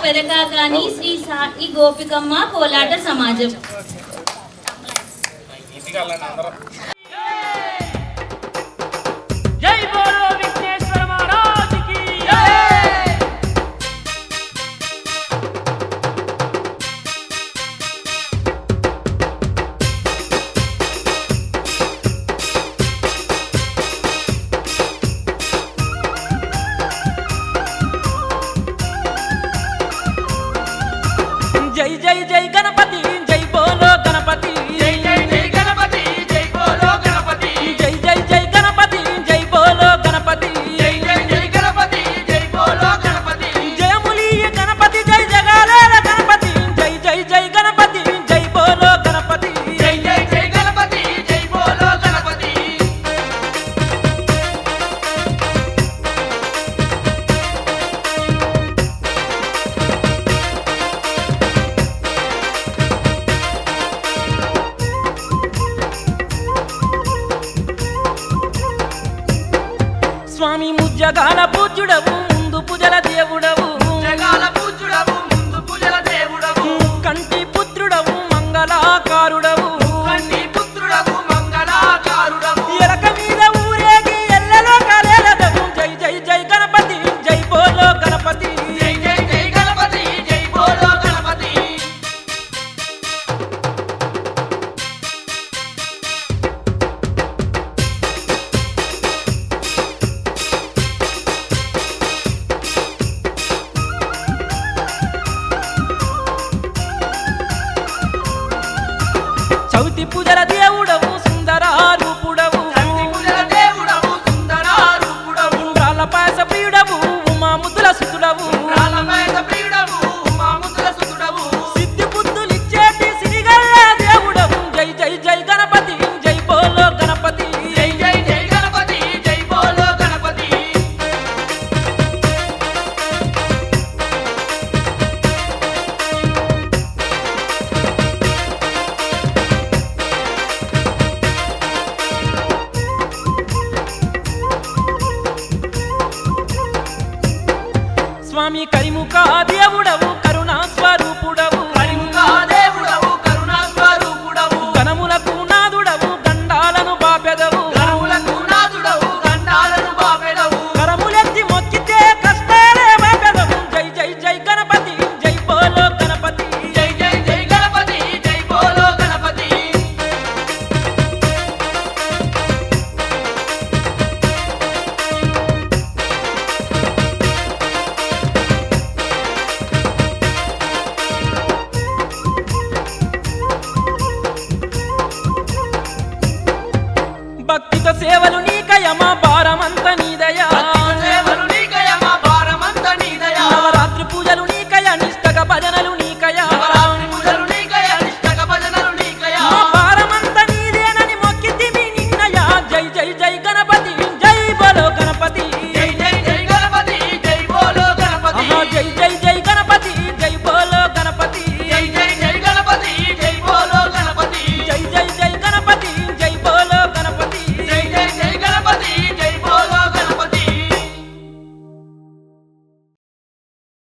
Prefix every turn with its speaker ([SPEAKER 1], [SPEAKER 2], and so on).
[SPEAKER 1] పెదకాకాని శ్రీ సాయి గోపికమ్మ కోలాట సమాజం.
[SPEAKER 2] జై బోలో విఘ్నేశ్వర మహారాజ్ కి జై. జై జై జై గణపతి జై బోలో గణపతి జై జై జై గణపతి జై బోలో గణపతి జై జై జై గణపతి జై బోలో గణపతి జై జై జై గణపతి జై బోలో గణపతి జయములీయ గణపతి జై జగాలేల గణపతి జై జై జై గణపతి జై బోలో గణపతి జై జై జై గణపతి జై బోలో గణపతి. స్వామి ముజ్జగాల పూజ్యుడవు ముందు పూజల దేవుడవు
[SPEAKER 3] జగాల పూజ్యుడవు ముందు పూజల దేవుడవు
[SPEAKER 2] కంటి పుత్రుడవు మంగళాకారుడవు
[SPEAKER 3] కన్ని పుత్రుడవు మంగళాకారుడవు
[SPEAKER 2] ఎలక మీద ఊరేగి ఎల్లలో కాలేలదవు జై జై జై గణపతి జై బోలో గణపతి
[SPEAKER 3] జై జై జై గణపతి జై బోలో గణపతి.
[SPEAKER 2] చవితి పూజల దేవుడవు సుందరారూపుడవు
[SPEAKER 3] కన్ని పూజల దేవుడవు సుందరారూపుడవు
[SPEAKER 2] రాళ్ళ పాయస ప్రియుడవు ఉమాముద్దుల సుతుడవు
[SPEAKER 3] రాలమేద ప్రియుడవు మాముద్ర సుతుడవు
[SPEAKER 2] సిద్ధి బుద్ధులిచ్చేటి సిరిగల్ల దేవుడవు జై జై జై గణపతి జై బోలో గణపతి
[SPEAKER 3] జై జై జై గణపతి జై బోలో గణపతి.
[SPEAKER 2] స్వామి కరిముఖ దేవుడవు